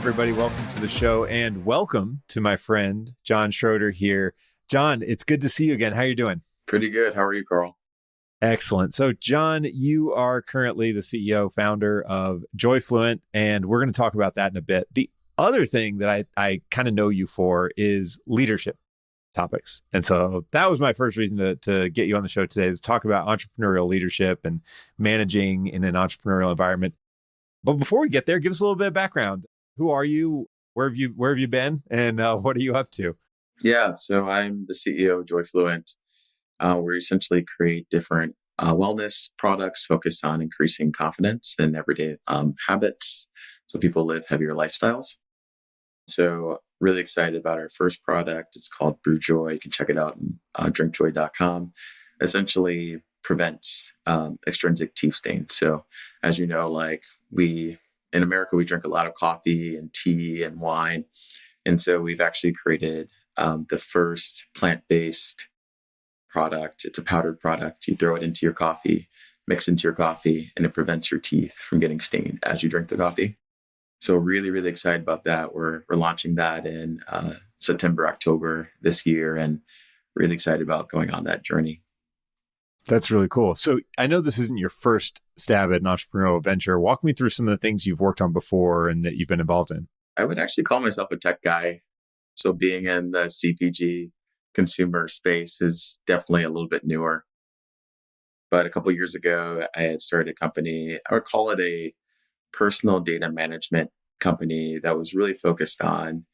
everybody. Welcome to the show and welcome to my friend, Jon Schroeder here. Jon, it's good to see you again. How are you doing? Pretty good. How are you, Karl? Excellent. So, Jon, you are currently the CEO, founder of Joy Fluent, and we're going to talk about that in a bit. The other thing that I kind of know you for is leadership topics. And so that was my first reason to get you on the show today, is talk about entrepreneurial leadership and managing in an entrepreneurial environment. But before we get there, give us a little bit of background. Who are you? Where have you been? And what are you up to? Yeah, so I'm the CEO of Joy Fluent. We essentially create different wellness products focused on increasing confidence in everyday habits so people live heavier lifestyles. So really excited about our first product. It's called BrewJoy. You can check it out on drinkjoy.com. Essentially prevents extrinsic teeth stains. So as you know, in America, we drink a lot of coffee and tea and wine. And so we've actually created the first plant-based product. It's a powdered product. You throw it into your coffee, mix into your coffee, and it prevents your teeth from getting stained as you drink the coffee. So really, really excited about that. We're launching that in September, October this year, and really excited about going on that journey. That's really cool. So I know this isn't your first stab at an entrepreneurial venture. Walk me through some of the things you've worked on before and that you've been involved in. I would actually call myself a tech guy. So being in the CPG consumer space is definitely a little bit newer. But a couple of years ago, I had started a company. I would call it a personal data management company that was really focused on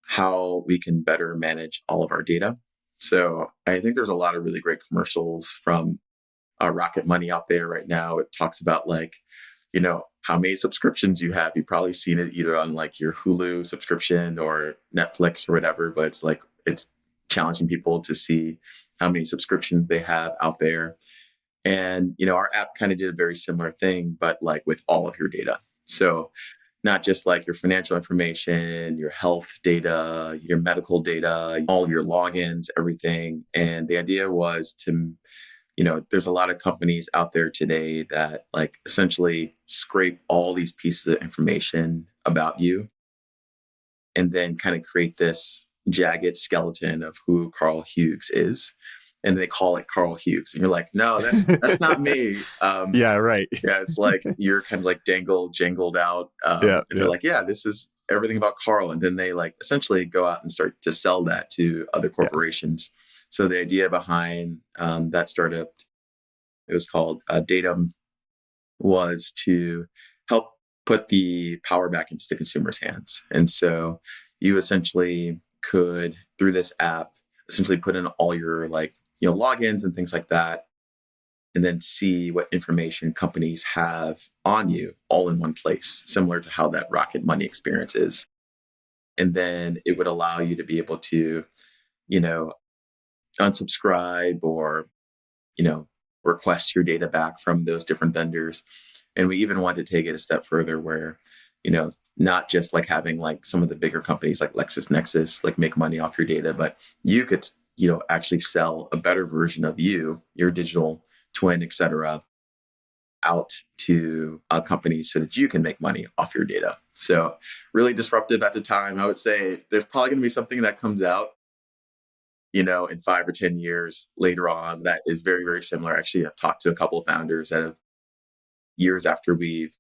how we can better manage all of our data. So I think there's a lot of really great commercials from Rocket Money out there right now. It talks about how many subscriptions you have. You've probably seen it either on your Hulu subscription or Netflix or whatever, but it's challenging people to see how many subscriptions they have out there. And, our app kind of did a very similar thing, but with all of your data. So not just your financial information, your health data, your medical data, all of your logins, everything. And the idea was to, there's a lot of companies out there today that essentially scrape all these pieces of information about you and then kind of create this jagged skeleton of who Karl Hughes is. And they call it Karl Hughes. And you're like, no, that's not me. Yeah, right. Yeah, it's you're kind of jangled out. And they're like, yeah, this is everything about Karl. And then they essentially go out and start to sell that to other corporations. Yeah. So the idea behind that startup, it was called Datum, was to help put the power back into the consumer's hands. And so you essentially could, through this app, essentially put in all your logins and things like that, and then see what information companies have on you all in one place, similar to how that Rocket Money experience is. And then it would allow you to be able to, unsubscribe or, request your data back from those different vendors. And we even want to take it a step further where, not just having some of the bigger companies like LexisNexis, make money off your data, but you could, actually sell a better version of you, your digital twin, et cetera, out to companies so that you can make money off your data. So really disruptive at the time. I would say there's probably going to be something that comes out, in 5 or 10 years later on that is very, very similar. Actually, I've talked to a couple of founders that have years after we've,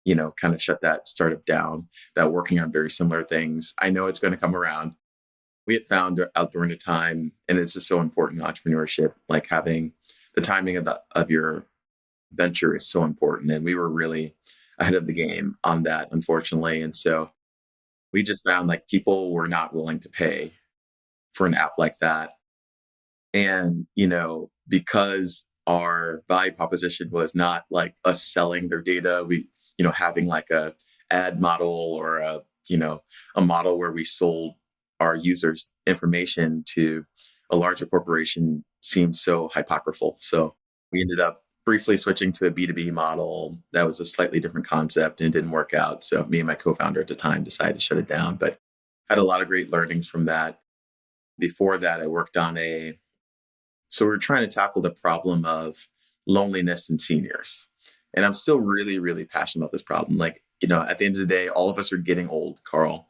kind of shut that startup down, that working on very similar things. I know it's going to come around. We had found out during the time, and this is so important in entrepreneurship, having the timing of your venture is so important. And we were really ahead of the game on that, unfortunately. And so we just found people were not willing to pay for an app like that. And, because our value proposition was not us selling their data, we, having a ad model or a model where we sold our users' information to a larger corporation seemed so hypocritical. So we ended up briefly switching to a B2B model. That was a slightly different concept and didn't work out. So me and my co-founder at the time decided to shut it down, but had a lot of great learnings from that. Before that, I worked on so we're trying to tackle the problem of loneliness in seniors. And I'm still really, really passionate about this problem. at the end of the day, all of us are getting old, Carl.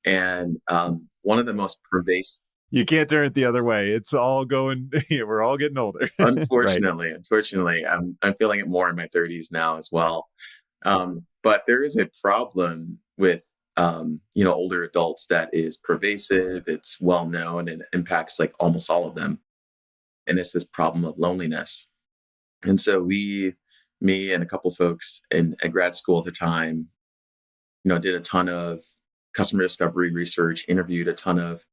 And one of the most pervasive, You can't turn it the other way. It's all going, we're all getting older. Right. unfortunately, I'm feeling it more in my 30s now as well. But there is a problem with, older adults that is pervasive. It's well known and impacts like almost all of them. And it's this problem of loneliness. And so me and a couple folks at grad school at the time, did a ton of customer discovery research, interviewed a ton of,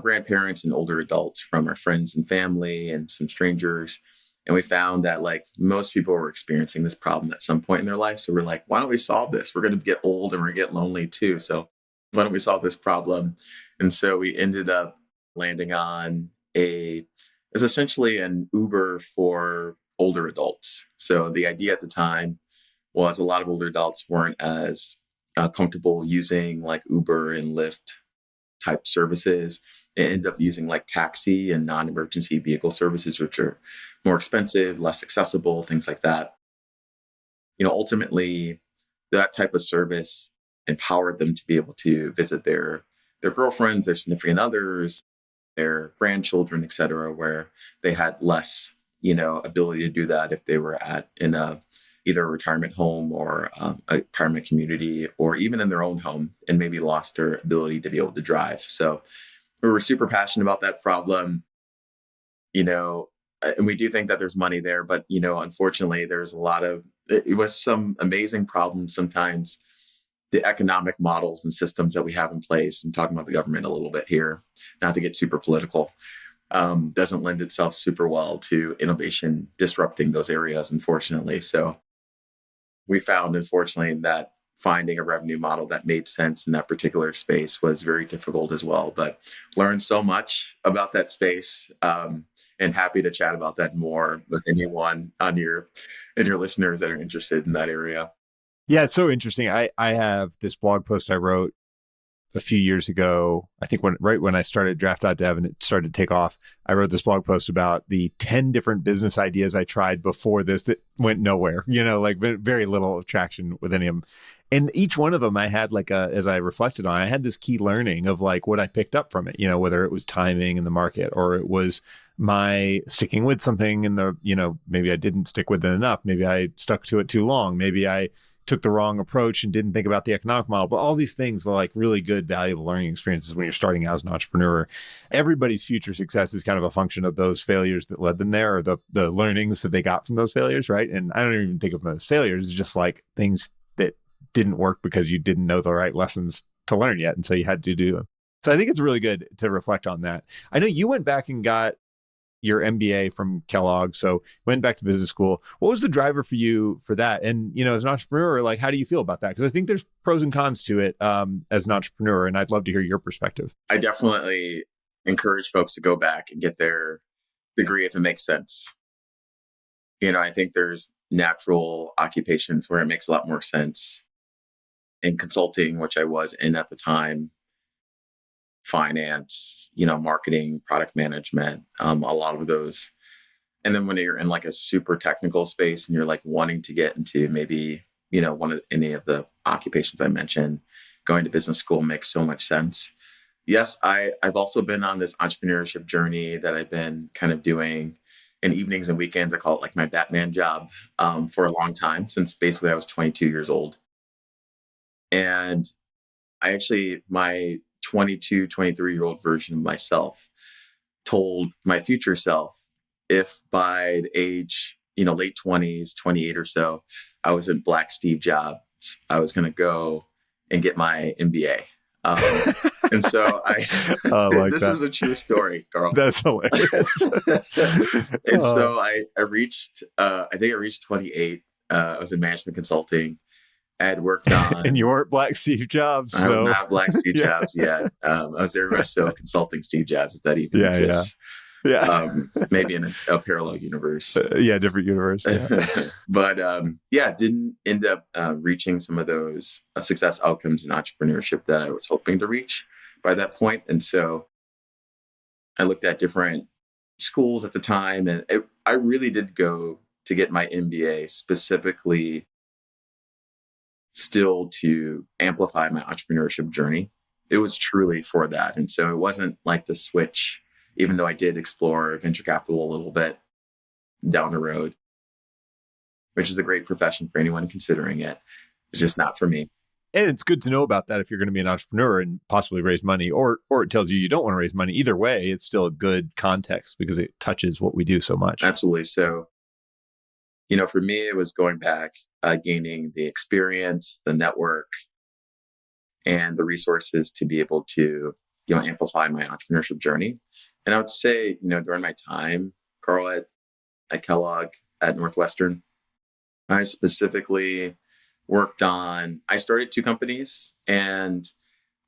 grandparents and older adults from our friends and family and some strangers. And we found that like most people were experiencing this problem at some point in their life. So we're like, why don't we solve this? We're going to get old and we're going to get lonely too. So why don't we solve this problem? And so we ended up landing on it's essentially an Uber for older adults. So the idea at the time was a lot of older adults weren't as comfortable using like Uber and Lyft type services. They end up using like taxi and non-emergency vehicle services, which are more expensive, less accessible, things like that. Ultimately, that type of service empowered them to be able to visit their girlfriends, their significant others, their grandchildren, et cetera, where they had less, ability to do that if they were in either a retirement home or a retirement community, or even in their own home, and maybe lost their ability to be able to drive. So we were super passionate about that problem, and we do think that there's money there, but, unfortunately, there's it was some amazing problems sometimes. The economic models and systems that we have in place, I'm talking about the government a little bit here, not to get super political, doesn't lend itself super well to innovation disrupting those areas, unfortunately. So we found, unfortunately, that finding a revenue model that made sense in that particular space was very difficult as well, but learned so much about that space, and happy to chat about that more with anyone on your listeners that are interested in that area. Yeah, it's so interesting. I have this blog post I wrote a few years ago. I think right when I started Draft.dev and it started to take off, I wrote this blog post about the 10 different business ideas I tried before this that went nowhere, like very little traction with any of them. And each one of them I had as I reflected on, I had this key learning of like what I picked up from it, whether it was timing in the market or it was my sticking with something in maybe I didn't stick with it enough. Maybe I stuck to it too long. Maybe I took the wrong approach and didn't think about the economic model. But all these things are like really good, valuable learning experiences when you're starting out as an entrepreneur. Everybody's future success is kind of a function of those failures that led them there, or the learnings that they got from those failures, right? And I don't even think of them as failures. It's just like things that didn't work because you didn't know the right lessons to learn yet. And so you had to do them. So I think it's really good to reflect on that. I know you went back and got your MBA from Kellogg, so went back to business school. What was the driver for you for that? And, as an entrepreneur, like, how do you feel about that? Because I think there's pros and cons to it as an entrepreneur, and I'd love to hear your perspective. I definitely encourage folks to go back and get their degree if it makes sense. I think there's natural occupations where it makes a lot more sense. In consulting, which I was in at the time, finance, marketing, product management, a lot of those. And then when you're in like a super technical space and you're like wanting to get into maybe, any of the occupations I mentioned, going to business school makes so much sense. Yes, I've also been on this entrepreneurship journey that I've been kind of doing in evenings and weekends. I call it like my Batman job, for a long time, since basically I was 22 years old. And my 22, 23-year-old version of myself told my future self, if by the age, late 20s, 28 or so, I was in Black Steve Jobs, I was going to go and get my MBA. And so this is a true story, Carl. That's hilarious. And so I reached, I think I reached 28. I was in management consulting. I had worked on, and you weren't Black Steve Jobs. I was not Black Steve Jobs yet. I was very much so consulting Steve Jobs, if that even exists. Yeah. Maybe in a parallel universe. Different universe. Yeah. But didn't end up reaching some of those success outcomes in entrepreneurship that I was hoping to reach by that point. And so I looked at different schools at the time, and I really did go to get my MBA specifically still to amplify my entrepreneurship journey. It was truly for that. And so it wasn't like the switch, even though I did explore venture capital a little bit down the road, which is a great profession for anyone considering it. It's just not for me. And it's good to know about that if you're going to be an entrepreneur and possibly raise money, or it tells you don't want to raise money. Either way, it's still a good context because it touches what we do so much. Absolutely. So, for me, it was going back, gaining the experience, the network, and the resources to be able to, amplify my entrepreneurship journey. And I would say, during my time, Karl, at Kellogg, at Northwestern, I specifically I started 2 companies, and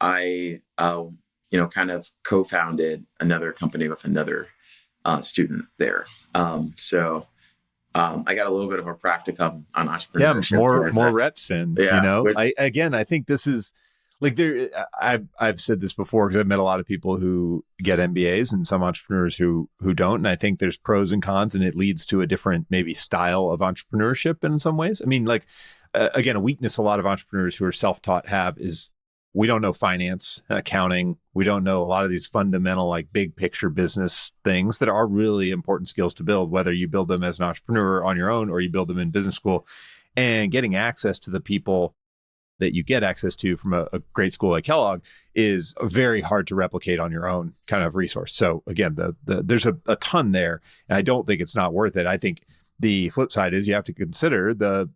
I, kind of co-founded another company with another student there. So I got a little bit of a practicum on entrepreneurship. Yeah, more reps in, I think this is like I've said this before because I've met a lot of people who get MBAs and some entrepreneurs who don't. And I think there's pros and cons, and it leads to a different maybe style of entrepreneurship in some ways. I mean, again, a weakness a lot of entrepreneurs who are self-taught have is we don't know finance, accounting. We don't know a lot of these fundamental, big picture business things that are really important skills to build, whether you build them as an entrepreneur on your own or you build them in business school. And getting access to the people that you get access to from a great school like Kellogg is very hard to replicate on your own kind of resource. So again, there's a ton there, and I don't think it's not worth it. I think the flip side is you have to consider the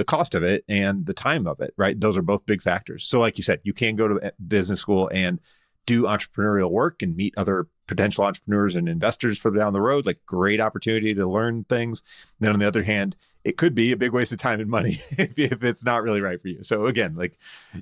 cost of it and the time of it, right? Those are both big factors. So like you said, you can go to business school and do entrepreneurial work and meet other potential entrepreneurs and investors for down the road, great opportunity to learn things. And then on the other hand, it could be a big waste of time and money if it's not really right for you. So again,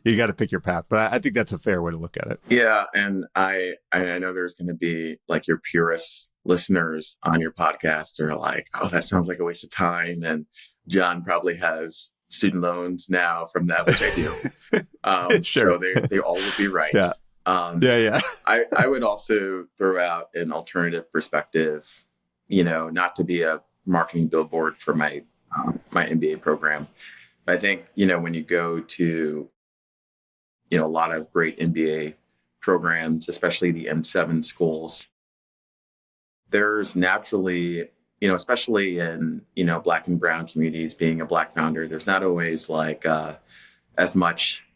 you got to pick your path, but I think that's a fair way to look at it. Yeah. And I know there's going to be your purist listeners on your podcast. They're like, oh, that sounds like a waste of time. And Jon probably has student loans now from that, which I do. Sure. So they all would be right. Yeah. I would also throw out an alternative perspective, not to be a marketing billboard for my MBA program. But I think, when you go to, a lot of great MBA programs, especially the M7 schools, there's naturally, especially in, Black and brown communities, being a Black founder, there's not always as much,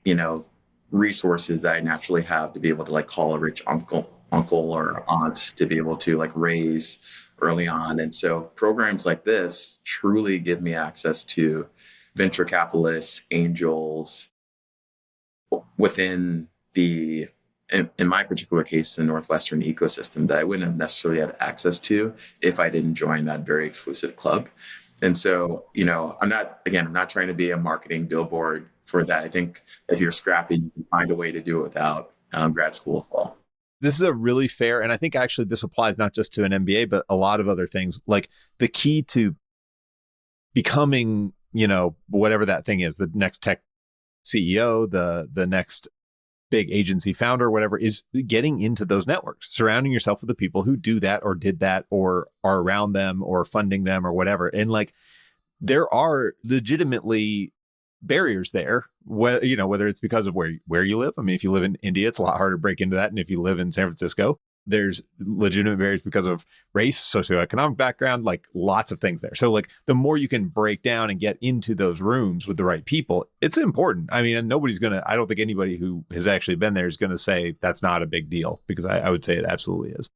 resources that I naturally have to be able to call a rich uncle or aunt to be able to raise early on. And so programs like this truly give me access to venture capitalists, angels within in my particular case, the Northwestern ecosystem that I wouldn't have necessarily had access to if I didn't join that very exclusive club. And so, I'm not trying to be a marketing billboard for that. I think if you're scrappy, you can find a way to do it without grad school as well. This is a really fair, and I think actually this applies not just to an MBA, but a lot of other things. The key to becoming, whatever that thing is, the next tech CEO, the next big agency founder, whatever, is getting into those networks, surrounding yourself with the people who do that or did that or are around them or funding them or whatever. And there are legitimately barriers there, whether it's because of where you live. I mean, if you live in India, it's a lot harder to break into that. And if you live in San Francisco, there's legitimate barriers because of race, socioeconomic background, lots of things there. So the more you can break down and get into those rooms with the right people, it's important. I mean, and I don't think anybody who has actually been there is going to say that's not a big deal, because I would say it absolutely is.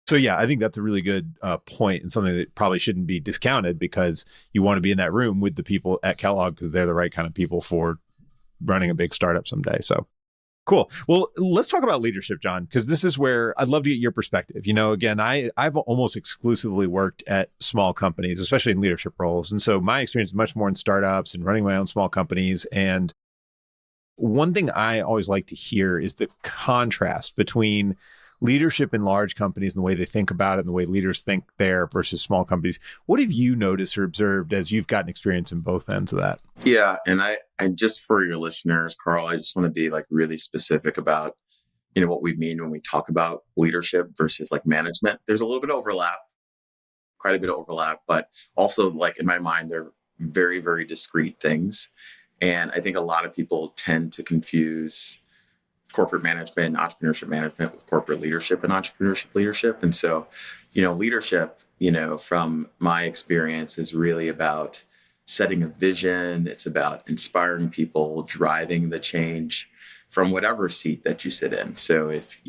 So yeah, I think that's a really good point, and something that probably shouldn't be discounted, because you want to be in that room with the people at Kellogg because they're the right kind of people for running a big startup someday. So cool. Well, let's talk about leadership, Jon, because this is where I'd love to get your perspective. Again, I've almost exclusively worked at small companies, especially in leadership roles. And so my experience is much more in startups and running my own small companies. And one thing I always like to hear is the contrast between leadership in large companies and the way they think about it and the way leaders think there versus small companies. What have you noticed or observed as you've gotten experience in both ends of that? Yeah. And just for your listeners, Karl, I just want to be really specific about, what we mean when we talk about leadership versus management. There's a little bit of overlap, quite a bit of overlap, but also in my mind, they're very, very discrete things. And I think a lot of people tend to confuse corporate management and entrepreneurship management with corporate leadership and entrepreneurship leadership. And so, leadership, from my experience is really about setting a vision. It's about inspiring people, driving the change from whatever seat that you sit in. So if,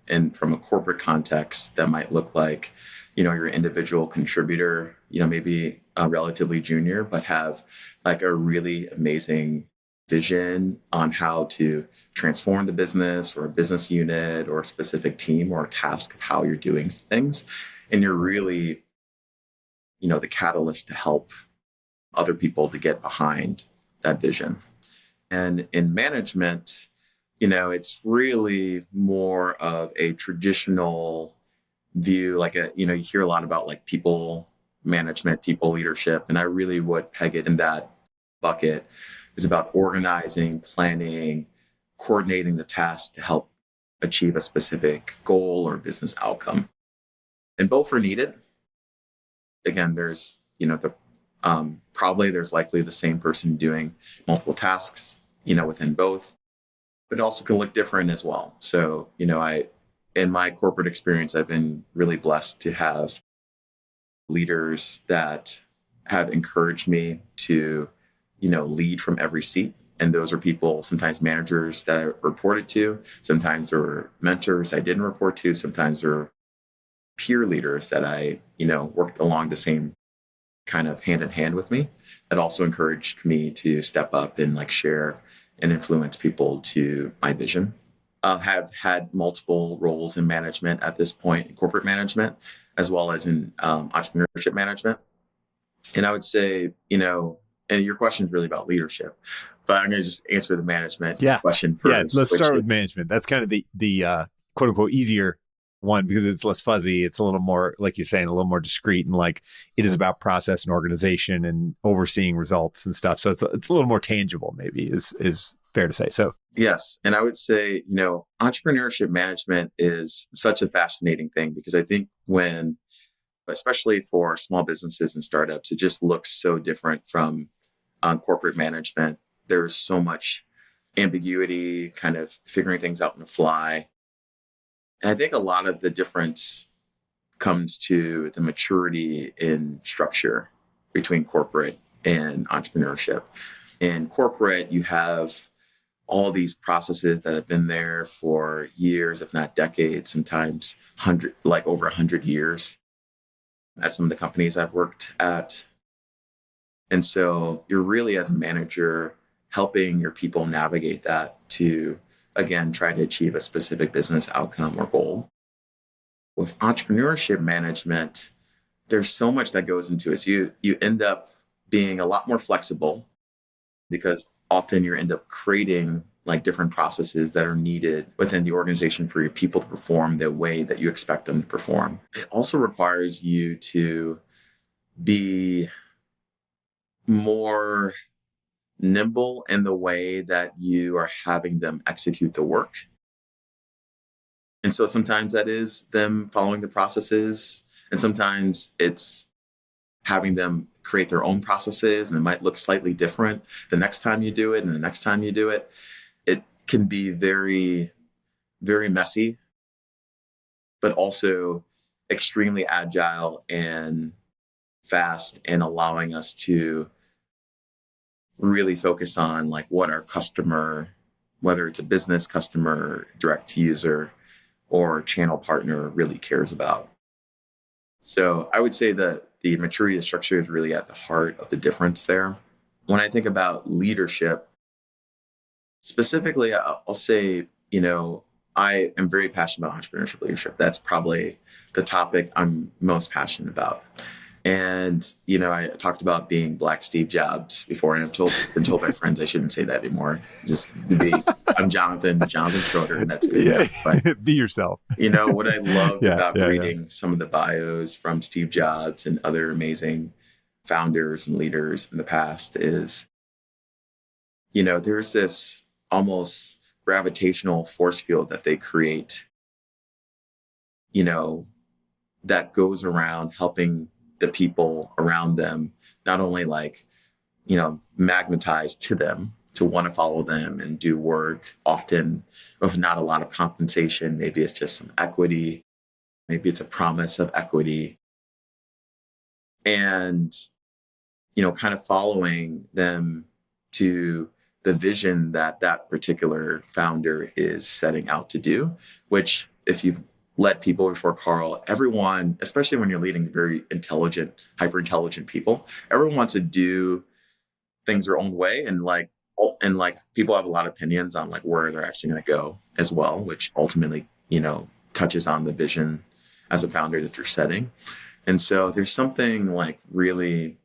and from a corporate context, that might look like, your individual contributor, maybe relatively junior, but have like a really amazing vision on how to transform the business or a business unit or a specific team or a task of how you're doing things. And you're really, the catalyst to help other people to get behind that vision. And in management, it's really more of a traditional view, like you hear a lot about like people management, people leadership. And I really would peg it in that bucket. It's about organizing, planning, coordinating the tasks to help achieve a specific goal or business outcome. And both are needed. Again, there's, probably there's likely the same person doing multiple tasks, within both, but it also can look different as well. So, in my corporate experience, I've been really blessed to have leaders that have encouraged me to, lead from every seat. And those are people, sometimes managers that I reported to, sometimes there were mentors I didn't report to, sometimes there were peer leaders that I, worked along the same kind of hand in hand with me, that also encouraged me to step up and like share and influence people to my vision. Have had multiple roles in management at this point, in corporate management, as well as in entrepreneurship management. And I would say, and your question is really about leadership, but I'm going to just answer the management question first. Yeah, let's start with management. That's kind of the quote unquote easier one because it's less fuzzy. It's a little more, like you're saying, a little more discreet, and like it is about process and organization and overseeing results and stuff. So it's a little more tangible, maybe is fair to say. So yes, and I would say, entrepreneurship management is such a fascinating thing because I think especially for small businesses and startups, it just looks so different from corporate management. There's so much ambiguity, kind of figuring things out on the fly. And I think a lot of the difference comes to the maturity in structure between corporate and entrepreneurship. In corporate, you have all these processes that have been there for years, if not decades, sometimes over 100 years at some of the companies I've worked at. And so you're really, as a manager, helping your people navigate that to, again, try to achieve a specific business outcome or goal. With entrepreneurship management, there's so much that goes into it. So you end up being a lot more flexible because often you end up creating like different processes that are needed within the organization for your people to perform the way that you expect them to perform. It also requires you to be more nimble in the way that you are having them execute the work. And so sometimes that is them following the processes, and sometimes it's having them create their own processes, and it might look slightly different the next time you do it and the next time you do it. It can be very, very messy, but also extremely agile and fast, and allowing us to really focus on like what our customer, whether it's a business customer, direct user, or channel partner, really cares about. So I would say that the maturity of structure is really at the heart of the difference there. When I think about leadership, specifically, I'll say, I am very passionate about entrepreneurship leadership. That's probably the topic I'm most passionate about. And, I talked about being Black Steve Jobs before, and I've been told by friends I shouldn't say that anymore. Just I'm Jonathan Schroeder, and that's good enough. But, be yourself. What I loved about reading some of the bios from Steve Jobs and other amazing founders and leaders in the past is, there's this almost gravitational force field that they create, that goes around helping the people around them, not only like magnetized to them to want to follow them and do work, often with not a lot of compensation. Maybe it's just some equity. Maybe it's a promise of equity. And, kind of following them to the vision that that particular founder is setting out to do, which if you've led people before Karl, everyone, especially when you're leading very intelligent, hyper intelligent people, everyone wants to do things their own way. And people have a lot of opinions on like where they're actually going to go as well, which ultimately, touches on the vision as a founder that you're setting. And so there's something like really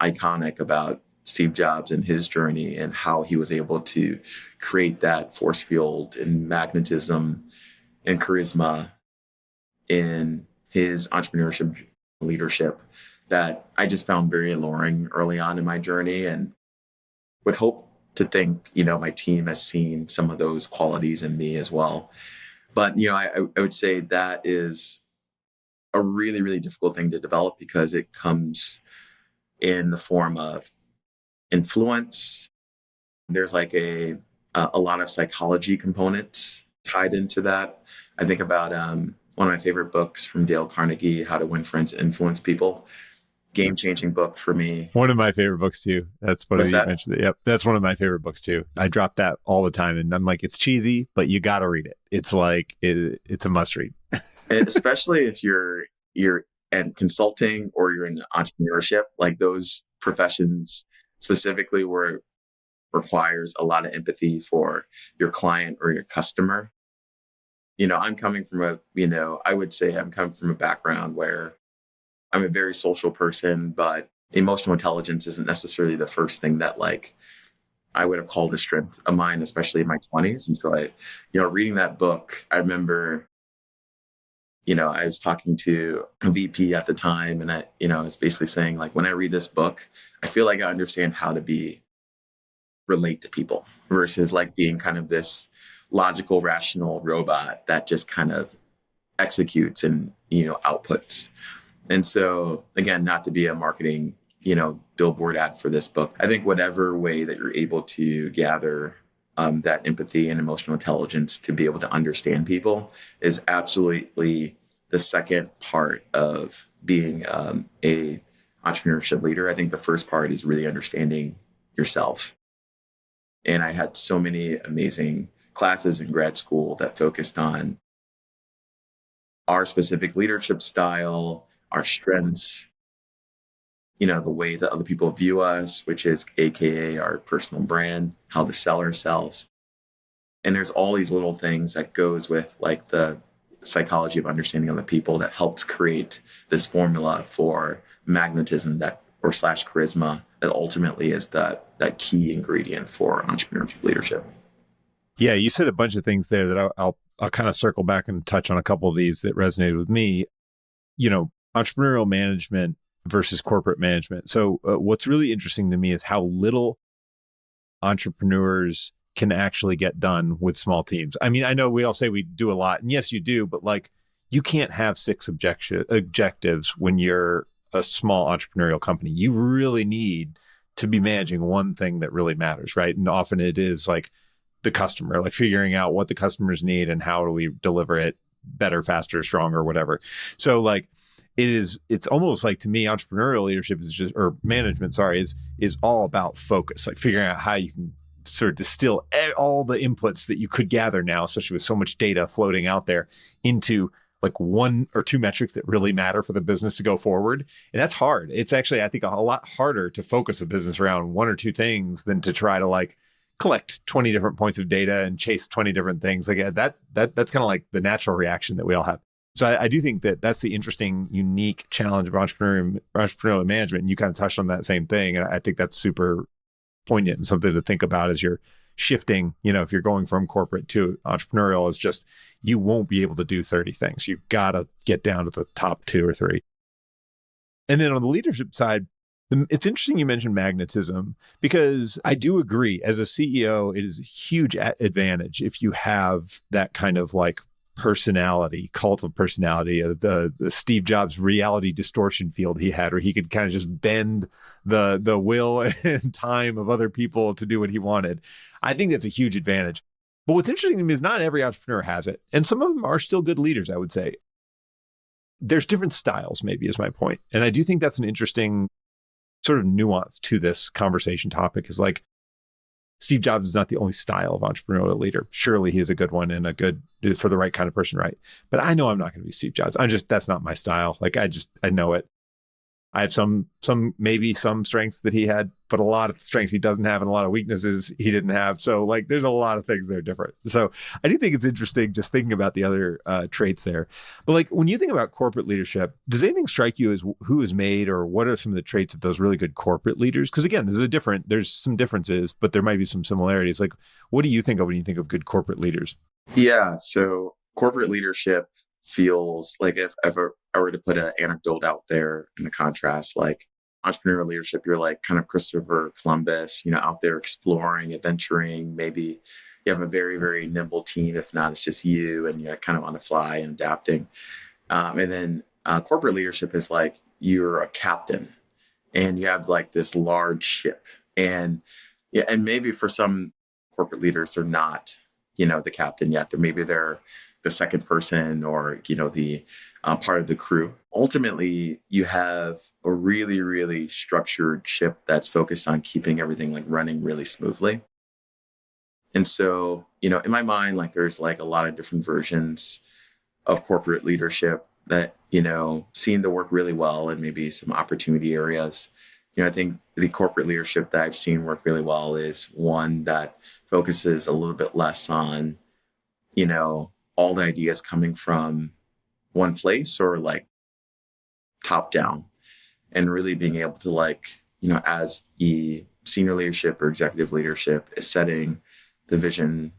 iconic about Steve Jobs and his journey and how he was able to create that force field and magnetism and charisma in his entrepreneurship leadership that I just found very alluring early on in my journey, and would hope to think, my team has seen some of those qualities in me as well. But, I would say that is a really, really difficult thing to develop because it comes in the form of influence. There's like a lot of psychology components tied into that. I think about one of my favorite books from Dale Carnegie, How to Win Friends and Influence People. Game-changing book for me. One of my favorite books too. That's what you mentioned. Yep, that's one of my favorite books too. I drop that all the time, and I'm like, it's cheesy, but you got to read it. It's like it's a must read. Especially if you're in consulting or you're in entrepreneurship, like those professions specifically where it requires a lot of empathy for your client or your customer. I'm coming from I would say I'm coming from a background where I'm a very social person, but emotional intelligence isn't necessarily the first thing that I would have called a strength of mine, especially in my 20s. And so reading that book, I remember, I was talking to a VP at the time, and I was basically saying when I read this book, I feel like I understand how to relate to people versus being kind of this logical, rational robot that just kind of executes and, outputs. And so again, not to be a marketing, billboard ad for this book, I think whatever way that you're able to gather that empathy and emotional intelligence to be able to understand people is absolutely the second part of being a entrepreneurship leader. I think the first part is really understanding yourself. And I had so many amazing classes in grad school that focused on our specific leadership style, our strengths, the way that other people view us, which is AKA our personal brand, how to sell ourselves. And there's all these little things that goes with the psychology of understanding other people that helps create this formula for magnetism or charisma that ultimately is that key ingredient for entrepreneurship leadership. Yeah, you said a bunch of things there that I'll kind of circle back and touch on a couple of these that resonated with me. Entrepreneurial management versus corporate management. So what's really interesting to me is how little entrepreneurs can actually get done with small teams. I mean, I know we all say we do a lot, and yes, you do, but you can't have 6 objectives when you're a small entrepreneurial company. You really need to be managing one thing that really matters, right? And often it is the customer, figuring out what the customers need and how do we deliver it better, faster, stronger, whatever. So it's almost to me, entrepreneurial leadership or management, is all about focus, figuring out how you can sort of distill all the inputs that you could gather now, especially with so much data floating out there, into 1 or 2 metrics that really matter for the business to go forward. And that's hard. It's actually, I think, a lot harder to focus a business around 1 or 2 things than to try to collect 20 different points of data and chase 20 different things. That's kind of the natural reaction that we all have. So I do think that that's the interesting, unique challenge of entrepreneurial management. And you kind of touched on that same thing. And I think that's super poignant and something to think about as you're shifting. If you're going from corporate to entrepreneurial, is just, you won't be able to do 30 things. You've got to get down to the top 2 or 3. And then on the leadership side, it's interesting you mentioned magnetism, because I do agree, as a CEO, it is a huge advantage if you have that kind of personality, cult of personality, the Steve Jobs reality distortion field he had, where he could kind of just bend the will and time of other people to do what he wanted. I think that's a huge advantage. But what's interesting to me is not every entrepreneur has it. And some of them are still good leaders, I would say. There's different styles, maybe, is my point. And I do think that's an interesting sort of nuance to this conversation topic, is like, Steve Jobs is not the only style of entrepreneurial leader. Surely he is a good one and a good for the right kind of person, right? But I know I'm not going to be Steve Jobs. That's not my style. Like I know it. I have maybe some strengths that he had, but a lot of strengths he doesn't have and a lot of weaknesses he didn't have. So like there's a lot of things that are different. So I do think it's interesting just thinking about the other traits there. But like when you think about corporate leadership, does anything strike you as who is made, or what are some of the traits of those really good corporate leaders? Because again, there's some differences, but there might be some similarities. Like what do you think of when you think of good corporate leaders? Yeah. So corporate leadership feels like if ever I were to put an anecdote out there in the contrast, like entrepreneurial leadership, you're like kind of Christopher Columbus, out there exploring, adventuring. Maybe you have a very, very nimble team. If not, it's just you and you're kind of on the fly and adapting. And then corporate leadership is like you're a captain and you have like this large ship. And yeah, and maybe for some corporate leaders, they're not, the captain yet. They're the second person or, the part of the crew. Ultimately, you have a really, really structured ship that's focused on keeping everything like running really smoothly. And so, in my mind, like there's like a lot of different versions of corporate leadership that, seem to work really well and maybe some opportunity areas. I think the corporate leadership that I've seen work really well is one that focuses a little bit less on, all the ideas coming from one place or like top down, and really being able to like, as the senior leadership or executive leadership is setting the vision,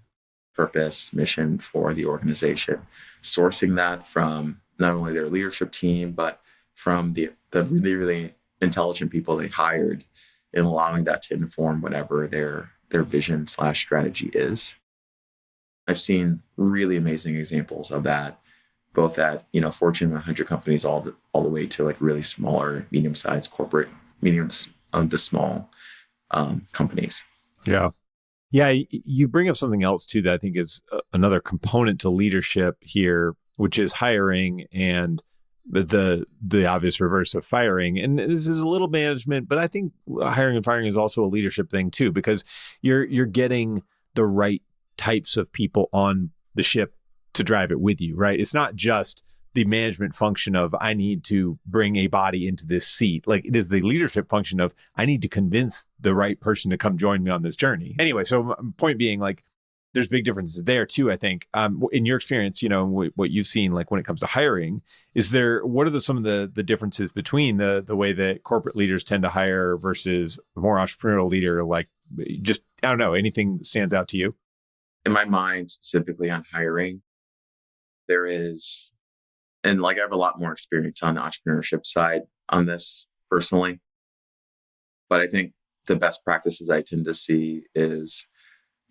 purpose, mission for the organization, sourcing that from not only their leadership team, but from the really, really intelligent people they hired, and allowing that to inform whatever their vision/strategy is. I've seen really amazing examples of that, both at, Fortune 100 companies, all the way to like really smaller, medium-sized corporate, to small companies. Yeah. Yeah. You bring up something else too that I think is another component to leadership here, which is hiring and the obvious reverse of firing. And this is a little management, but I think hiring and firing is also a leadership thing too, because you're getting the right types of people on the ship to drive it with you, right? It's not just the management function of I need to bring a body into this seat. Like it is the leadership function of I need to convince the right person to come join me on this journey. Anyway, so my point being, like, there's big differences there too, I think. In your experience, what you've seen, like when it comes to hiring, what are some of the differences between the way that corporate leaders tend to hire versus a more entrepreneurial leader? Like just, I don't know, anything that stands out to you? In my mind, specifically on hiring, there is, and like I have a lot more experience on the entrepreneurship side on this personally, but I think the best practices I tend to see is,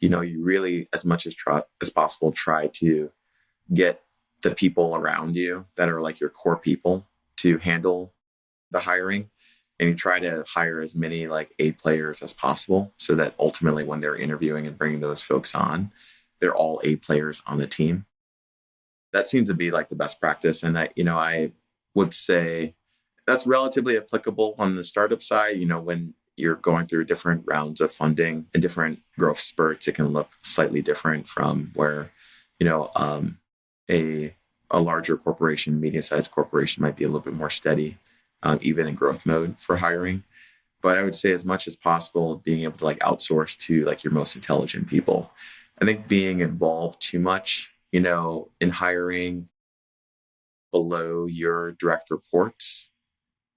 you really, as much as possible, try to get the people around you that are like your core people to handle the hiring. And you try to hire as many like A players as possible, so that ultimately when they're interviewing and bringing those folks on, they're all A players on the team. That seems to be like the best practice. And I would say that's relatively applicable on the startup side. When you're going through different rounds of funding and different growth spurts, it can look slightly different from where, a larger corporation, medium-sized corporation might be a little bit more steady, even in growth mode for hiring. But I would say as much as possible, being able to like outsource to like your most intelligent people. I think being involved too much, in hiring below your direct reports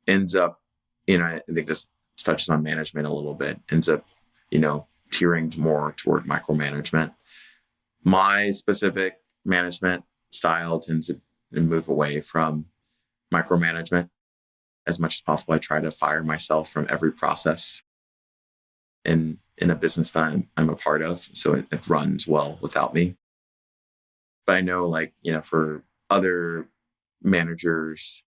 ends up, I think this touches on management a little bit, ends up, tearing more toward micromanagement. My specific management style tends to move away from micromanagement. As much as possible, I try to fire myself from every process in a business that I'm a part of, so it runs well without me. But I know like, for other managers,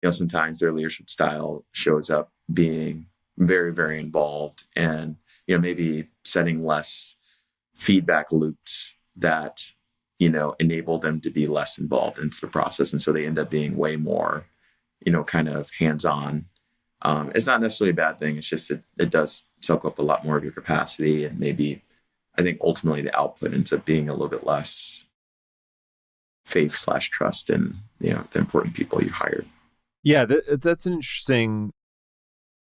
sometimes their leadership style shows up being very, very involved and, maybe setting less feedback loops that, enable them to be less involved into the process. And so they end up being way more, kind of hands-on. It's not necessarily a bad thing. It's just, it does soak up a lot more of your capacity. And maybe I think ultimately the output ends up being a little bit less faith/trust in, the important people you hired. Yeah, that's an interesting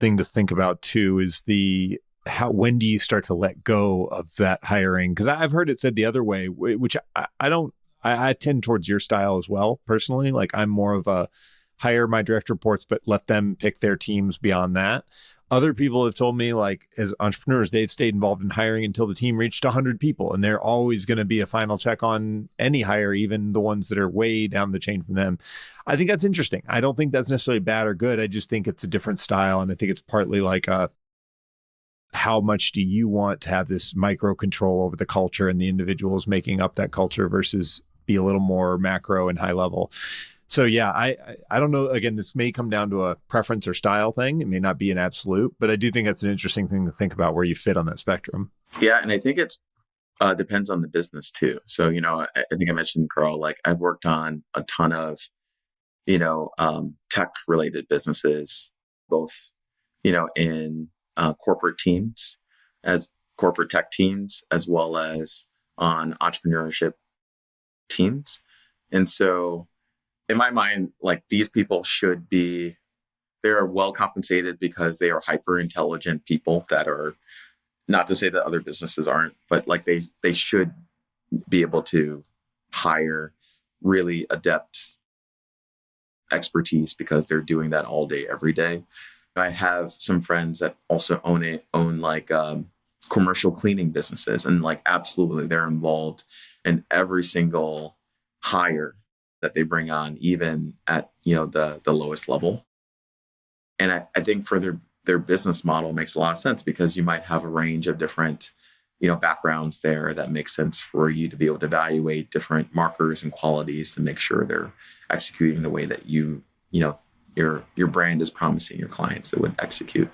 thing to think about too, is when do you start to let go of that hiring? Because I've heard it said the other way, which I don't, I tend towards your style as well, personally. Like I'm more of a hire my direct reports, but let them pick their teams beyond that. Other people have told me, like, as entrepreneurs, they've stayed involved in hiring until the team reached 100 people. And they're always going to be a final check on any hire, even the ones that are way down the chain from them. I think that's interesting. I don't think that's necessarily bad or good. I just think it's a different style. And I think it's partly like how much do you want to have this micro control over the culture and the individuals making up that culture versus be a little more macro and high level. So yeah, I don't know. Again, this may come down to a preference or style thing. It may not be an absolute, but I do think that's an interesting thing to think about where you fit on that spectrum. Yeah. And I think it's depends on the business too. So, I think I mentioned, Karl, like I've worked on a ton of, tech related businesses, both, in corporate teams as corporate tech teams, as well as on entrepreneurship teams. And so in my mind, like these people they're well compensated because they are hyper intelligent people that are, not to say that other businesses aren't, but like they should be able to hire really adept expertise because they're doing that all day, every day. I have some friends that also own like commercial cleaning businesses, and like absolutely they're involved in every single hire that they bring on, even at the lowest level. And I think for their business model makes a lot of sense because you might have a range of different backgrounds there that makes sense for you to be able to evaluate different markers and qualities to make sure they're executing the way that your brand is promising your clients it would execute.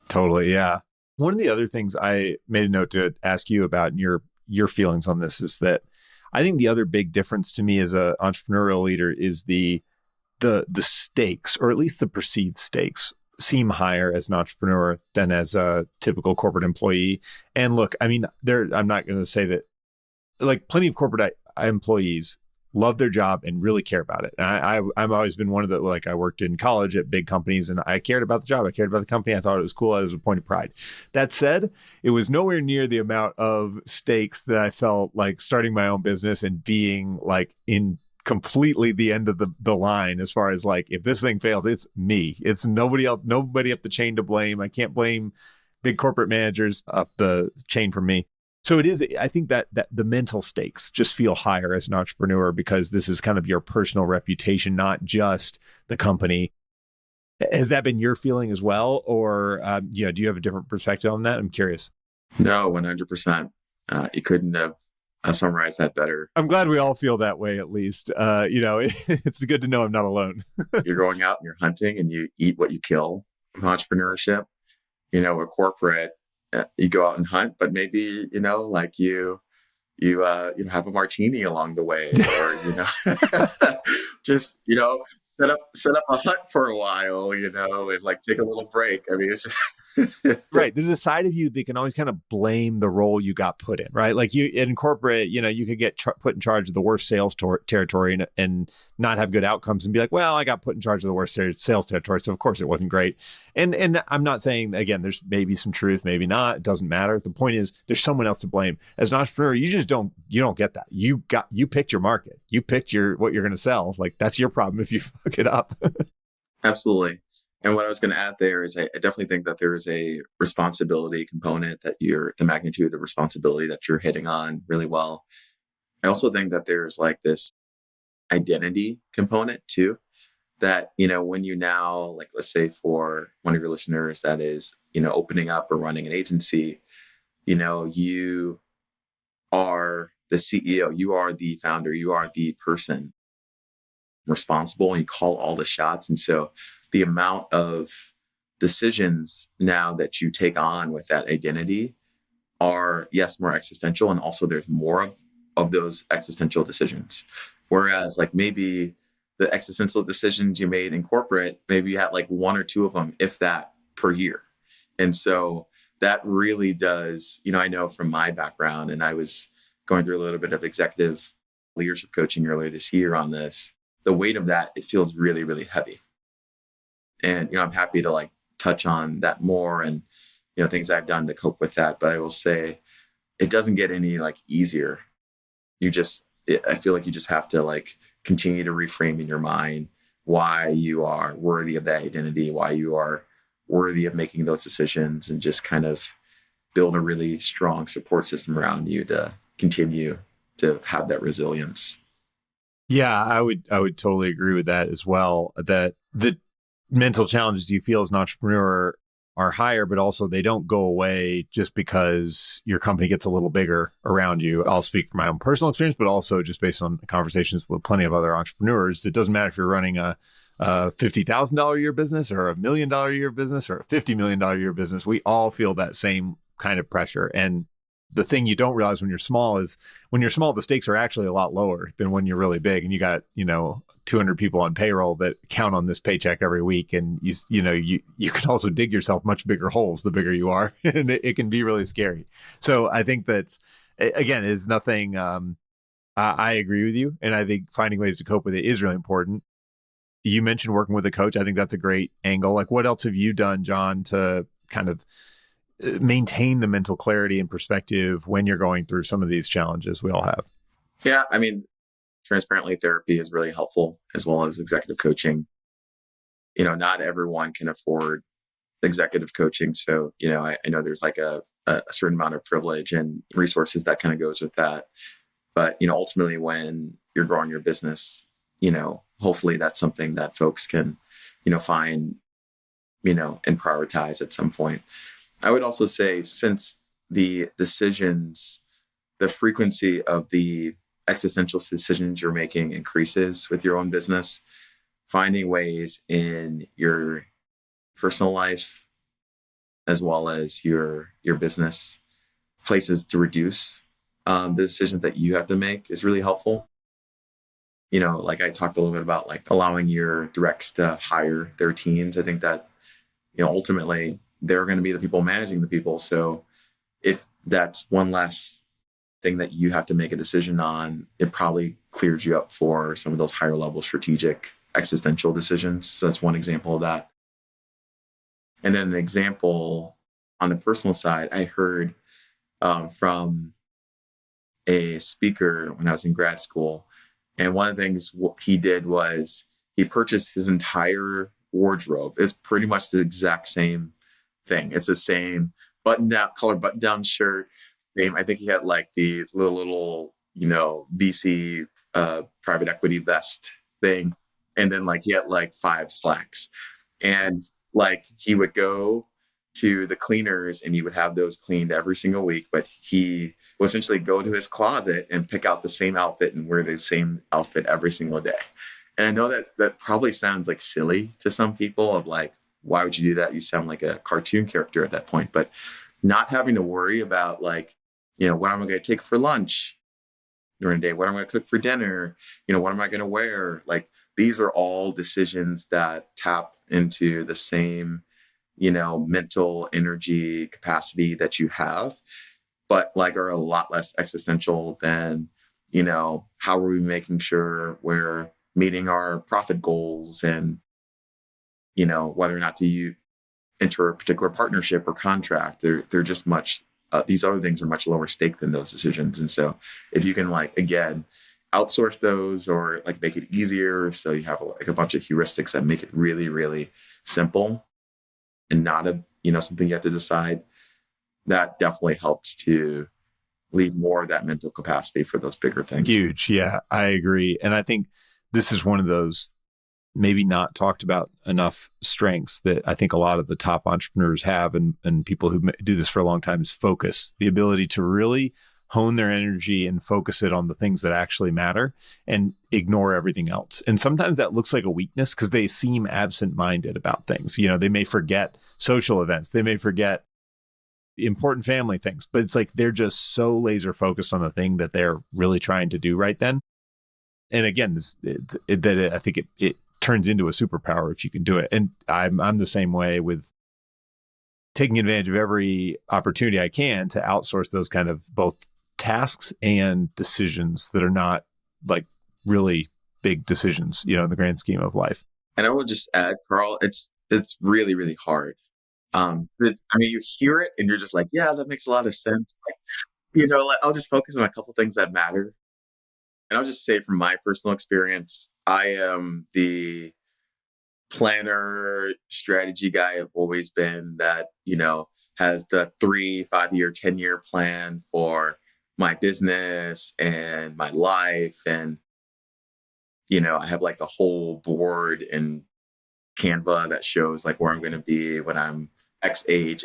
Totally, yeah. One of the other things I made a note to ask you about, and your feelings on this, is that I think the other big difference to me as an entrepreneurial leader is the stakes, or at least the perceived stakes, seem higher as an entrepreneur than as a typical corporate employee. And look, I mean, I'm not going to say that, like, plenty of corporate employees love their job and really care about it. And I've always been one of the, like, I worked in college at big companies and I cared about the job. I cared about the company. I thought it was cool. It was a point of pride. That said, it was nowhere near the amount of stakes that I felt like starting my own business and being like in completely the end of the line, as far as like, if this thing fails, it's me. It's nobody else, nobody up the chain to blame. I can't blame big corporate managers up the chain from me. So it is, I think that the mental stakes just feel higher as an entrepreneur because this is kind of your personal reputation, not just the company. Has that been your feeling as well? Or, do you have a different perspective on that? I'm curious. No, 100%. You couldn't have summarized that better. I'm glad we all feel that way, at least. It's good to know I'm not alone. You're going out and you're hunting and you eat what you kill. Entrepreneurship, a corporate, you go out and hunt, but maybe, like you have a martini along the way, or, just, set up a hut for a while, and like take a little break. I mean, it's right. There's a side of you that can always kind of blame the role you got put in, right? Like you in corporate, you could get put in charge of the worst sales territory and not have good outcomes and be like, well, I got put in charge of the worst sales territory. So of course it wasn't great. And I'm not saying, again, there's maybe some truth, maybe not. It doesn't matter. The point is there's someone else to blame. As an entrepreneur, you don't get that. You picked your market. You picked what you're going to sell. Like that's your problem if you fuck it up. Absolutely. And what I was going to add there is I definitely think that there is a responsibility component the magnitude of responsibility that you're hitting on really well. I also think that there's like this identity component too, that, when you now, like, let's say for one of your listeners that is, opening up or running an agency, you are the CEO, you are the founder, you are the person responsible, and you call all the shots. And so the amount of decisions now that you take on with that identity are, yes, more existential. And also there's more of those existential decisions. Whereas like maybe the existential decisions you made in corporate, maybe you had like one or two of them, if that, per year. And so that really does, I know from my background, and I was going through a little bit of executive leadership coaching earlier this year on this, the weight of that, it feels really, really heavy. And, I'm happy to like touch on that more and, things I've done to cope with that. But I will say it doesn't get any like easier. I feel like you just have to like continue to reframe in your mind why you are worthy of that identity, why you are worthy of making those decisions, and just kind of build a really strong support system around you to continue to have that resilience. Yeah, I would totally agree with that as well. That the mental challenges you feel as an entrepreneur are higher, but also they don't go away just because your company gets a little bigger around you. I'll speak from my own personal experience, but also just based on conversations with plenty of other entrepreneurs. It doesn't matter if you're running a $50,000 a year business or $1 million a year business or a $50 million a year business. We all feel that same kind of pressure. And the thing you don't realize when you're small is when you're small, the stakes are actually a lot lower than when you're really big and you got, 200 people on payroll that count on this paycheck every week. And you can also dig yourself much bigger holes the bigger you are. And it can be really scary. So I think that's, again, is nothing, I agree with you. And I think finding ways to cope with it is really important. You mentioned working with a coach. I think that's a great angle. Like, what else have you done, Jon, to kind of maintain the mental clarity and perspective when you're going through some of these challenges we all have? Yeah, I mean, transparently, therapy is really helpful, as well as executive coaching. Not everyone can afford executive coaching. So, I know there's like a certain amount of privilege and resources that kind of goes with that. But, ultimately, when you're growing your business, hopefully that's something that folks can, find, and prioritize at some point. I would also say, since the frequency of the existential decisions you're making increases with your own business, finding ways in your personal life as well as your business places to reduce the decisions that you have to make is really helpful. Like I talked a little bit about like allowing your directs to hire their teams. I think that, ultimately they're going to be the people managing the people. So if that's one less thing that you have to make a decision on, it probably clears you up for some of those higher level strategic existential decisions. So that's one example of that. And then an example on the personal side, I heard from a speaker when I was in grad school. And one of the things he did was he purchased his entire wardrobe. It's pretty much the exact same thing. It's the same color button-down shirt. I think he had like the little VC private equity vest thing. And then like he had like 5 slacks. And like he would go to the cleaners and he would have those cleaned every single week. But he would essentially go to his closet and pick out the same outfit and wear the same outfit every single day. And I know that probably sounds like silly to some people of like, why would you do that? You sound like a cartoon character at that point. But not having to worry about like, what am I going to take for lunch during the day? What am I going to cook for dinner? What am I going to wear? Like, these are all decisions that tap into the same, mental energy capacity that you have, but like are a lot less existential than, how are we making sure we're meeting our profit goals and, whether or not to enter a particular partnership or contract. They're just much these other things are much lower stake than those decisions. And so if you can like, again, outsource those or like make it easier. So you have like a bunch of heuristics that make it really, really simple and not something you have to decide. That definitely helps to leave more of that mental capacity for those bigger things. Huge. Yeah, I agree. And I think this is one of those maybe not talked about enough strengths that I think a lot of the top entrepreneurs have and people who do this for a long time is focus, the ability to really hone their energy and focus it on the things that actually matter and ignore everything else. And sometimes that looks like a weakness because they seem absent-minded about things. They may forget social events. They may forget important family things, but it's like they're just so laser focused on the thing that they're really trying to do right then. And again, I think it turns into a superpower if you can do it. And I'm the same way with taking advantage of every opportunity I can to outsource those kind of both tasks and decisions that are not like really big decisions, in the grand scheme of life. And I will just add, Karl, it's really, really hard. You hear it and you're just like, yeah, that makes a lot of sense. I'll just focus on a couple things that matter. And I'll just say from my personal experience, I am the planner strategy guy. I've always been that, has the 3, 5-year, 10-year plan for my business and my life. And, I have like the whole board in Canva that shows like where I'm going to be when I'm X age.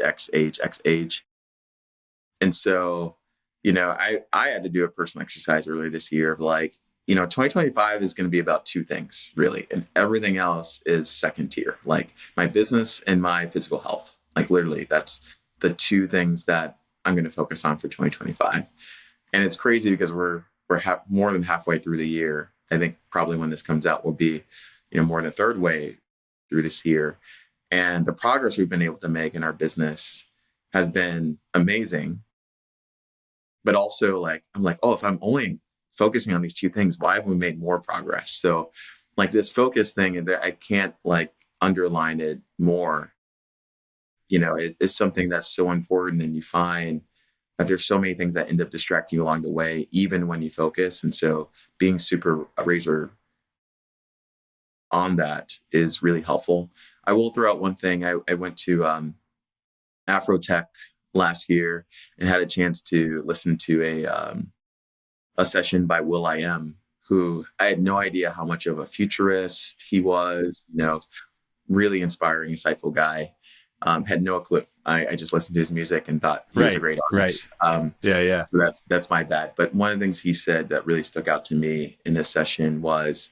And so, I had to do a personal exercise earlier this year of like, 2025 is going to be about 2 things really. And everything else is second tier, like my business and my physical health. Like literally that's the 2 things that I'm going to focus on for 2025. And it's crazy because we're more than halfway through the year. I think probably when this comes out will be, more than a third way through this year. And the progress we've been able to make in our business has been amazing. But also like, I'm like, oh, if I'm only focusing on these 2 things, why haven't we made more progress? So like this focus thing, and I can't like underline it more, it's something that's so important. And you find that there's so many things that end up distracting you along the way, even when you focus. And so being super razor on that is really helpful. I will throw out one thing. I went to Afrotech last year and had a chance to listen to a session by Will.i.am, who I had no idea how much of a futurist he was, really inspiring, insightful guy. Had no clue. I just listened to his music and thought he was a great artist. Right. Yeah. So that's my bad. But one of the things he said that really stuck out to me in this session was,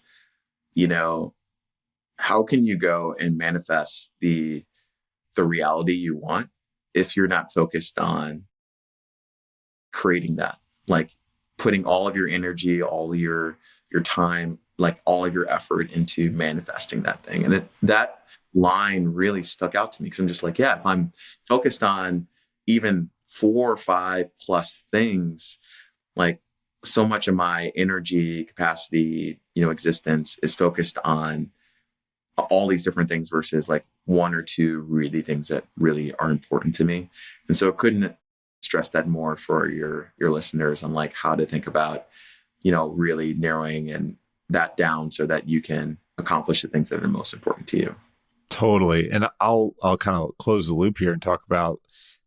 how can you go and manifest the reality you want if you're not focused on creating that, like putting all of your energy, all your time, like all of your effort into manifesting that thing. And that line really stuck out to me because I'm just like, yeah, if I'm focused on even 4 or 5 plus things, like so much of my energy capacity, existence is focused on all these different things versus like 1 or 2 really things that really are important to me. And so I couldn't stress that more for your listeners on like how to think about, really narrowing and that down so that you can accomplish the things that are most important to you. Totally. And I'll kind of close the loop here and talk about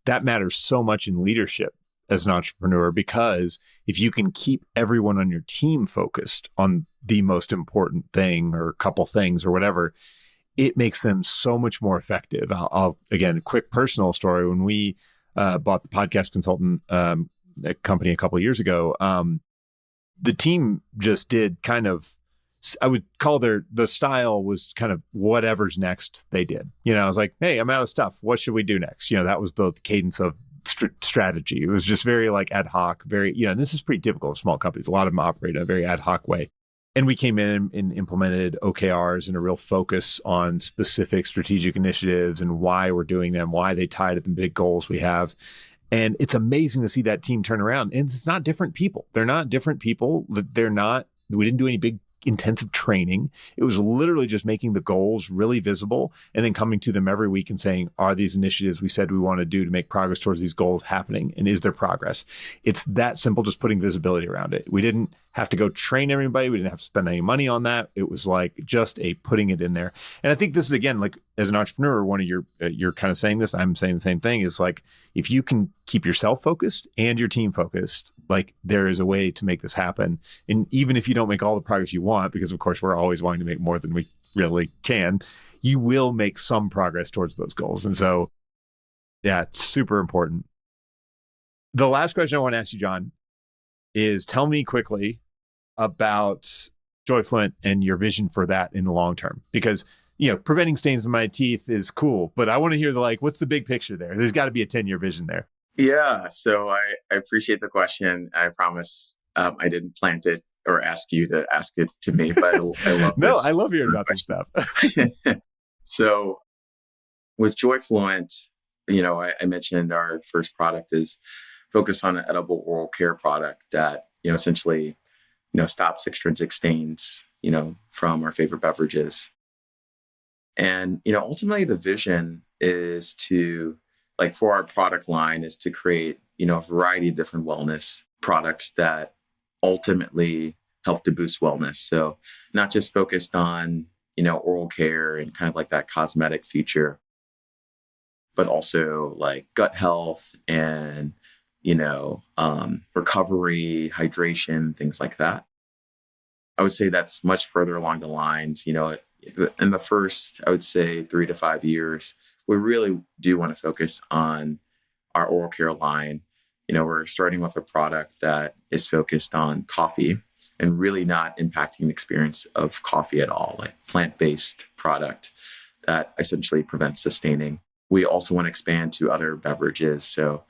that matters so much in leadership as an entrepreneur, because if you can keep everyone on your team focused on the most important thing or a couple things or whatever, it makes them so much more effective. I'll again, a quick personal story. When we bought the podcast consultant company a couple of years ago, the team just did kind of, I would call the style was kind of whatever's next they did. I was like, hey, I'm out of stuff. What should we do next? That was the cadence of strategy. It was just very like ad hoc, very, and this is pretty typical of small companies. A lot of them operate in a very ad hoc way. And we came in and implemented OKRs and a real focus on specific strategic initiatives and why we're doing them, why they tie to the big goals we have. And it's amazing to see that team turn around. And it's not different people. They're not different people. We didn't do any big intensive training. It was literally just making the goals really visible and then coming to them every week and saying, are these initiatives we said we want to do to make progress towards these goals happening? And is there progress? It's that simple, just putting visibility around it. We didn't have to go train everybody. We didn't have to spend any money on that. It was like just putting it in there. And I think this is, again, like as an entrepreneur, one of you're kind of saying this, I'm saying the same thing, is like, if you can keep yourself focused and your team focused, like there is a way to make this happen. And even if you don't make all the progress you want, because of course we're always wanting to make more than we really can, you will make some progress towards those goals. And so, yeah, it's super important. The last question I want to ask you, Jon, is tell me quickly about Joyfluent and your vision for that in the long term. Because, preventing stains in my teeth is cool, but I want to hear what's the big picture there? There's got to be a 10-year vision there. Yeah. So I appreciate the question. I promise I didn't plant it or ask you to ask it to me, but I love No, this. I love hearing about this stuff. So with Joyfluent, I mentioned our first product is focused on an edible oral care product that, essentially, stops extrinsic stains, from our favorite beverages. And, ultimately the vision is to, for our product line, is to create, a variety of different wellness products that ultimately help to boost wellness. So not just focused on, oral care and kind of like that cosmetic feature, but also like gut health and, recovery, hydration, things like that. I would say that's much further along the lines, in the first, I would say 3 to 5 years, we really do want to focus on our oral care line. We're starting with a product that is focused on coffee and really not impacting the experience of coffee at all, like plant-based product that essentially prevents the staining. We also want to expand to other beverages. So,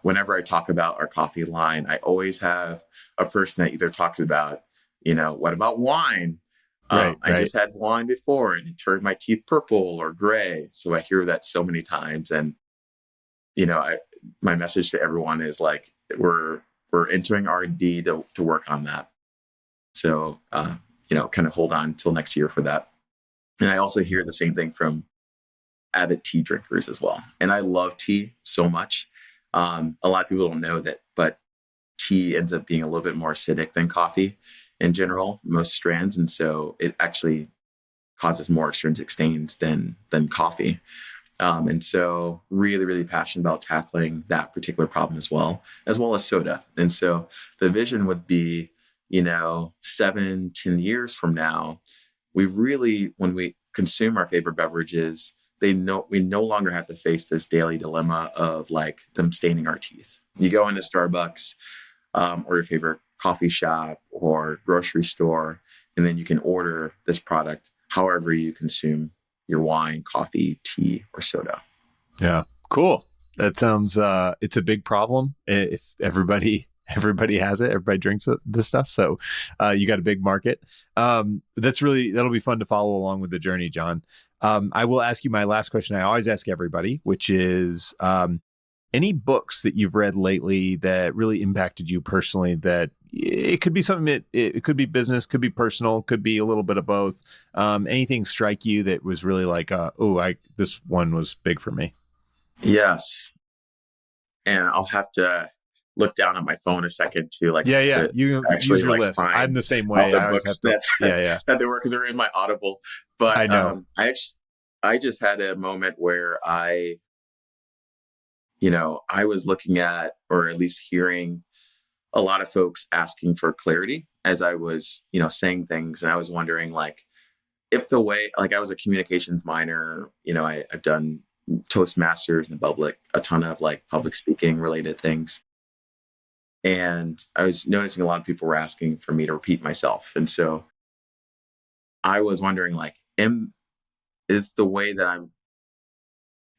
whenever I talk about our coffee line, I always have a person that either talks about, what about wine? Right. I just had wine before and it turned my teeth purple or gray. So I hear that so many times. And, my message to everyone is like, we're entering R&D to work on that. So, kind of hold on until next year for that. And I also hear the same thing from avid tea drinkers as well. And I love tea so much. A lot of people don't know that, but tea ends up being a little bit more acidic than coffee in general, most strands. And so it actually causes more extrinsic stains than coffee. And so really, really passionate about tackling that particular problem as well as soda. And so the vision would be, 7-10 years from now, when we consume our favorite beverages, we no longer have to face this daily dilemma of like them staining our teeth. You go into Starbucks or your favorite coffee shop or grocery store, and then you can order this product however you consume your wine, coffee, tea, or soda. Yeah, cool. That sounds, it's a big problem. If everybody has it, everybody drinks this stuff. So you got a big market. That'll be fun to follow along with the journey, Jon. I will ask you my last question. I always ask everybody, which is any books that you've read lately that really impacted you personally, that it could be something that it could be business, could be personal, could be a little bit of both. Anything strike you that was really like, this one was big for me? Yes. And I'll have to look down at my phone a second to you actually use your list. I'm the same way. The books that they were, because they're in my Audible. But I know. I just had a moment where I was looking at, or at least hearing, a lot of folks asking for clarity as I was, saying things. And I was wondering, like, if the way, like, I was a communications minor, I've done Toastmasters in public, a ton of like public speaking related things. And I was noticing a lot of people were asking for me to repeat myself. And so I was wondering, like, is the way that I'm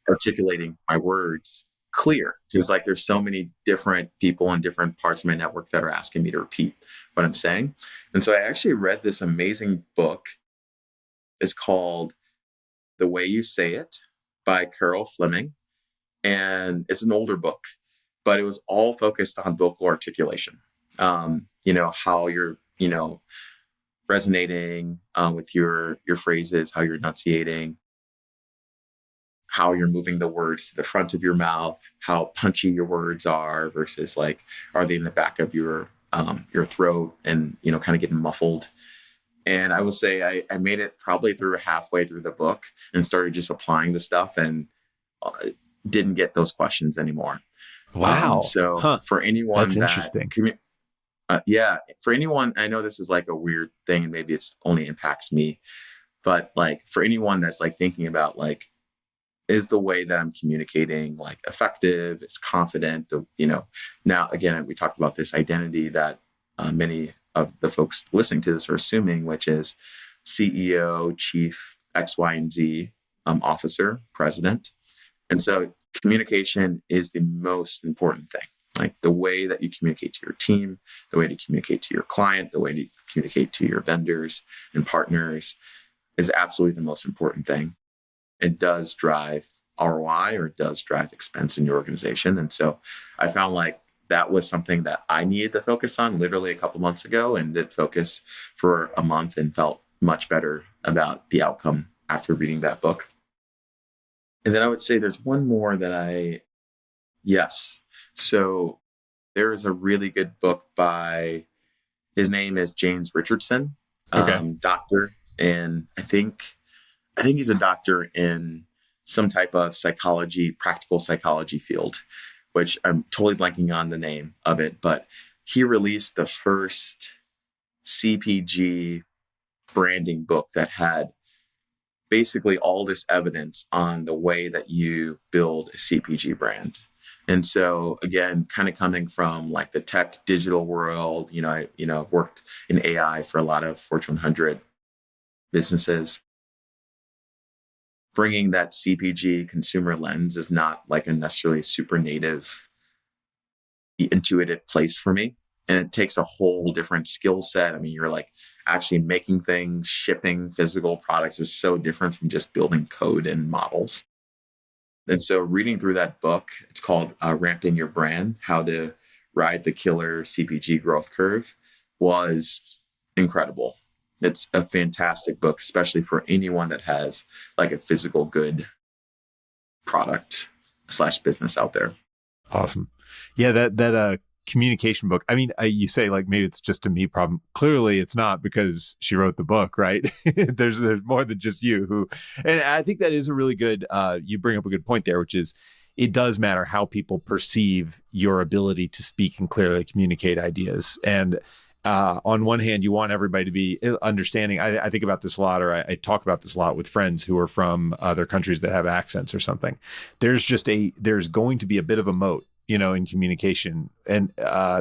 articulating my words clear? Because like there's so many different people in different parts of my network that are asking me to repeat what I'm saying. And so I actually read this amazing book. It's called The Way You Say It by Karl Hughes. And it's an older book, but it was all focused on vocal articulation. How you're, resonating with your phrases, how you're enunciating, how you're moving the words to the front of your mouth, how punchy your words are versus like, are they in the back of your throat and, kind of getting muffled. And I will say I made it probably through halfway through the book and started just applying the stuff and didn't get those questions anymore. Wow. For anyone that's interesting. For anyone, I know this is like a weird thing and maybe it's only impacts me, but like for anyone that's like thinking about like, is the way that I'm communicating like effective, it's confident, now again, we talked about this identity that many of the folks listening to this are assuming, which is CEO, chief X, Y, and Z, officer, president. And so communication is the most important thing. Like the way that you communicate to your team, the way to communicate to your client, the way to communicate to your vendors and partners is absolutely the most important thing. It does drive ROI or it does drive expense in your organization. And so I found like that was something that I needed to focus on literally a couple months ago, and did focus for a month and felt much better about the outcome after reading that book. And then I would say there's one more that yes. So there is a really good book by, his name is James Richardson, doctor. And I think he's a doctor in some type of psychology, practical psychology field, which I'm totally blanking on the name of it, but he released the first CPG branding book that had basically all this evidence on the way that you build a CPG brand. And so again, kind of coming from like the tech digital world, I've worked in AI for a lot of Fortune 100 businesses. Bringing that CPG consumer lens is not like a necessarily super native, intuitive place for me. And it takes a whole different skill set. I mean, you're like actually making things, shipping physical products is so different from just building code and models. And so reading through that book, it's called Ramping Your Brand, How to Ride the Killer CPG Growth Curve, was incredible. It's a fantastic book, especially for anyone that has like a physical good product / business out there. Awesome. Yeah, that communication book. I mean, you say like maybe it's just a me problem. Clearly it's not, because she wrote the book, right? there's more than just you who, and I think that is a really good, you bring up a good point there, which is it does matter how people perceive your ability to speak and clearly communicate ideas. And on one hand, you want everybody to be understanding. I think about this a lot, or I talk about this a lot with friends who are from other countries that have accents or something. There's going to be a bit of a moat, in communication, and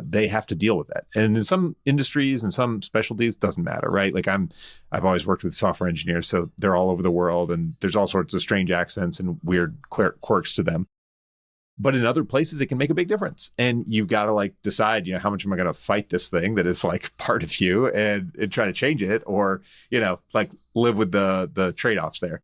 they have to deal with that. And in some industries and some specialties, it doesn't matter, right? Like I've always worked with software engineers, so they're all over the world, and there's all sorts of strange accents and weird quirks to them. But in other places, it can make a big difference. And you've got to like decide, how much am I going to fight this thing that is like part of you and try to change it, or, like live with the trade-offs there.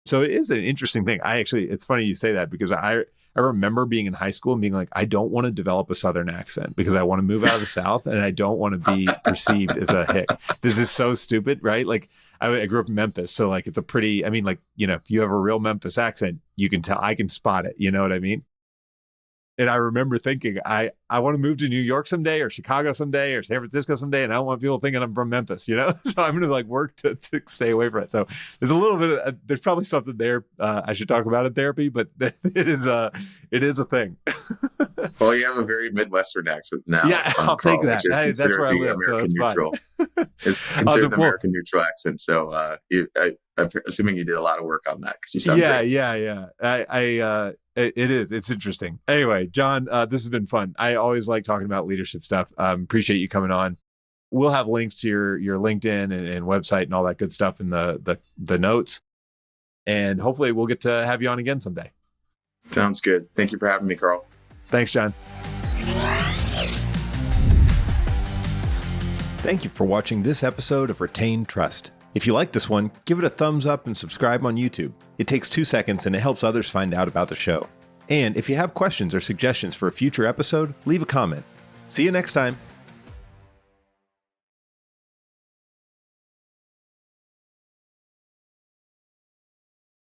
So it is an interesting thing. It's funny you say that, because I remember being in high school and being like, I don't want to develop a Southern accent because I want to move out of the South and I don't want to be perceived as a hick. This is so stupid, right? Like I grew up in Memphis. So like, it's a pretty, if you have a real Memphis accent, you can tell, I can spot it. You know what I mean? And I remember thinking, I want to move to New York someday, or Chicago someday, or San Francisco someday, and I don't want people thinking I'm from Memphis, So I'm going to like work to stay away from it. So there's a little bit of, there's probably something there I should talk about in therapy, but it is a thing. Well, you have a very Midwestern accent now. Yeah, I'll Carl, take that. That's where I live, American so that's neutral. fine. It's considered the American neutral accent. So I'm assuming you did a lot of work on that, because you sound great. Yeah. It is. It's interesting. Anyway, Jon, this has been fun. I always like talking about leadership stuff. Appreciate you coming on. We'll have links to your LinkedIn and website and all that good stuff in the notes. And hopefully we'll get to have you on again someday. Sounds good. Thank you for having me, Karl. Thanks, Jon. Thank you for watching this episode of Retain Trust. If you like this one, give it a thumbs up and subscribe on YouTube. It takes 2 seconds and it helps others find out about the show. And if you have questions or suggestions for a future episode, leave a comment. See you next time.